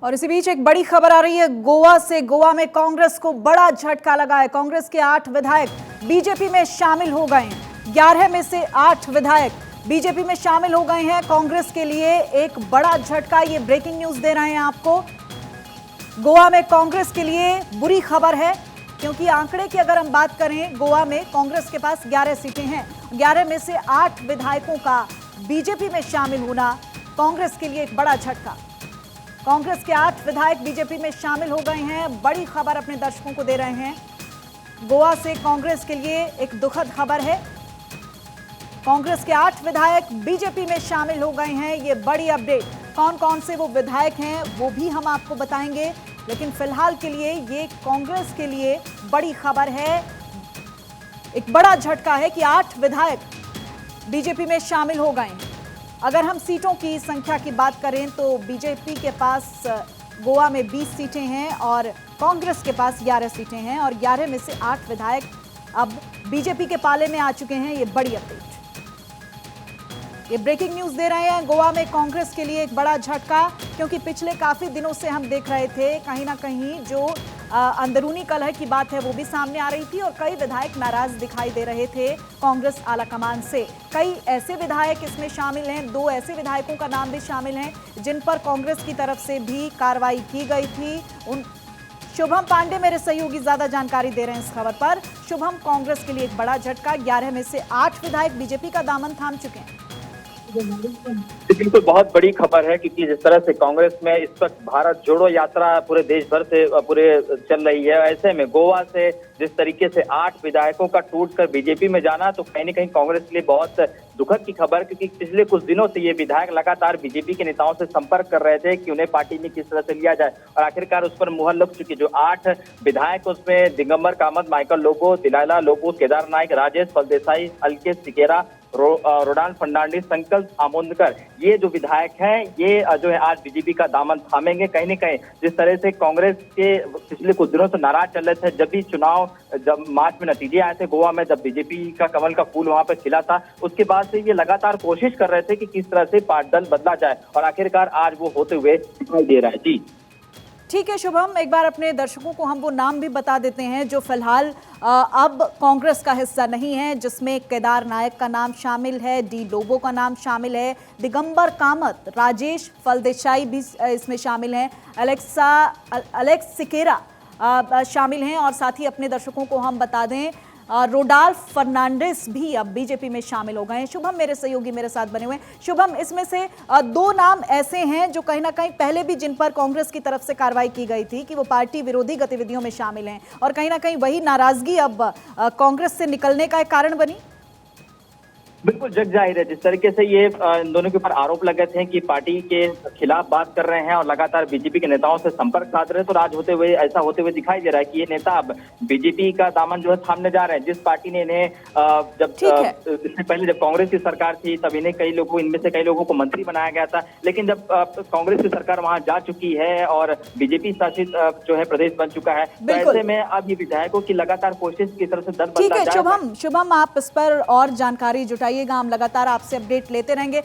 और इसी बीच एक बड़ी खबर आ रही है गोवा से। गोवा में कांग्रेस को बड़ा झटका लगा है। कांग्रेस के 8 विधायक बीजेपी में शामिल हो गए हैं। 11 में से 8 विधायक बीजेपी में शामिल हो गए हैं। कांग्रेस के लिए एक बड़ा झटका, ये ब्रेकिंग न्यूज दे रहे हैं आपको। गोवा में कांग्रेस के लिए बुरी खबर है, क्योंकि आंकड़े की अगर हम बात करें, गोवा में कांग्रेस के पास 11 सीटें हैं। 11 में से 8 विधायकों का बीजेपी में शामिल होना कांग्रेस के लिए एक बड़ा झटका। कांग्रेस के 8 विधायक बीजेपी में शामिल हो गए हैं। बड़ी खबर अपने दर्शकों को दे रहे हैं। गोवा से कांग्रेस के लिए एक दुखद खबर है। कांग्रेस के 8 विधायक बीजेपी में शामिल हो गए हैं। ये बड़ी अपडेट, कौन कौन से वो विधायक हैं वो भी हम आपको बताएंगे, लेकिन फिलहाल के लिए ये कांग्रेस के लिए बड़ी खबर है। एक बड़ा झटका है कि 8 विधायक बीजेपी में शामिल हो गए हैं। अगर हम सीटों की संख्या की बात करें तो बीजेपी के पास गोवा में 20 सीटें हैं और कांग्रेस के पास 11 सीटें हैं, और 11 में से 8 विधायक अब बीजेपी के पाले में आ चुके हैं। ये बड़ी अपडेट, ये ब्रेकिंग न्यूज दे रहे हैं। गोवा में कांग्रेस के लिए एक बड़ा झटका, क्योंकि पिछले काफी दिनों से हम देख रहे थे कहीं ना कहीं जो अंदरूनी कलह की बात है वो भी सामने आ रही थी, और कई विधायक नाराज दिखाई दे रहे थे कांग्रेस आलाकमान से। कई ऐसे विधायक इसमें शामिल हैं, 2 ऐसे विधायकों का नाम भी शामिल हैं जिन पर कांग्रेस की तरफ से भी कार्रवाई की गई थी। शुभम पांडे मेरे सहयोगी ज्यादा जानकारी दे रहे हैं इस खबर पर। शुभम, कांग्रेस के लिए एक बड़ा झटका, 11 में से 8 विधायक बीजेपी का दामन थाम चुके हैं। बिल्कुल बहुत बड़ी खबर है, क्योंकि जिस तरह से कांग्रेस में इस वक्त भारत जोड़ो यात्रा पूरे देश भर से चल रही है, ऐसे में गोवा से जिस तरीके से 8 विधायकों का टूटकर बीजेपी में जाना, तो कहीं न कहीं कांग्रेस के लिए बहुत दुखद की खबर, क्योंकि पिछले कुछ दिनों से ये विधायक लगातार बीजेपी के नेताओं से संपर्क कर रहे थे कि उन्हें पार्टी में किस तरह से लिया जाए, और आखिरकार उस पर मुहर लग चुकी। जो 8 विधायक, उसमें दिगंबर कामत, माइकल लोबो, दिलाला लोबो, केदार नाइक, राजेश फलदेसाई, अलकेश सिकेरा, रोडान फर्नांडिस, संकल्प आमोदकर, ये जो विधायक हैं ये जो है आज बीजेपी का दामन थामेंगे। कहीं न कहीं जिस तरह से कांग्रेस के पिछले कुछ दिनों से नाराज चल रहे थे, जब भी चुनाव जब मार्च में नतीजे आए थे गोवा में, जब बीजेपी का कमल का फूल वहां पर खिला था, उसके बाद से ये लगातार कोशिश कर रहे थे कि किस तरह से दल बदला जाए, और आखिरकार आज वो होते हुए दिखाई दे रहा है। जी ठीक है शुभम, एक बार अपने दर्शकों को हम वो नाम भी बता देते हैं जो फिलहाल अब कांग्रेस का हिस्सा नहीं है, जिसमें केदार नायक का नाम शामिल है, डी लोबो का नाम शामिल है, दिगंबर कामत, राजेश फलदेसाई भी इसमें शामिल हैं, अलेक्स सिकेरा शामिल हैं, और साथ ही अपने दर्शकों को हम बता दें रोडाल्फ फर्नांडिस भी अब बीजेपी में शामिल हो गए हैं। शुभम मेरे सहयोगी मेरे साथ बने हुए हैं। शुभम, इसमें से 2 नाम ऐसे हैं जो कहीं ना कहीं पहले भी जिन पर कांग्रेस की तरफ से कार्रवाई की गई थी कि वो पार्टी विरोधी गतिविधियों में शामिल हैं, और कहीं ना कहीं वही नाराजगी अब कांग्रेस से निकलने का एक कारण बनी। बिल्कुल जग जाहिर है, जिस तरीके से ये इन दोनों के ऊपर आरोप लगे थे कि पार्टी के खिलाफ बात कर रहे हैं और लगातार बीजेपी के नेताओं से संपर्क साध रहे हैं, तो आज होते हुए ऐसा होते हुए दिखाई दे रहा है कि ये नेता अब बीजेपी का दामन जो है थामने जा रहे हैं। जिस पार्टी ने इन्हें जब इससे पहले जब कांग्रेस की सरकार थी तब इन्हें इनमें से कई लोगों को मंत्री बनाया गया था, लेकिन जब कांग्रेस की सरकार वहां जा चुकी है और बीजेपी शासित जो है प्रदेश बन चुका है, तो ऐसे में अब ये विधायकों की लगातार कोशिश की तरफ से दल बदला जाए। शुभम, आप इस पर और जानकारी जुटाइएगा, हम लगातार आपसे अपडेट लेते रहेंगे।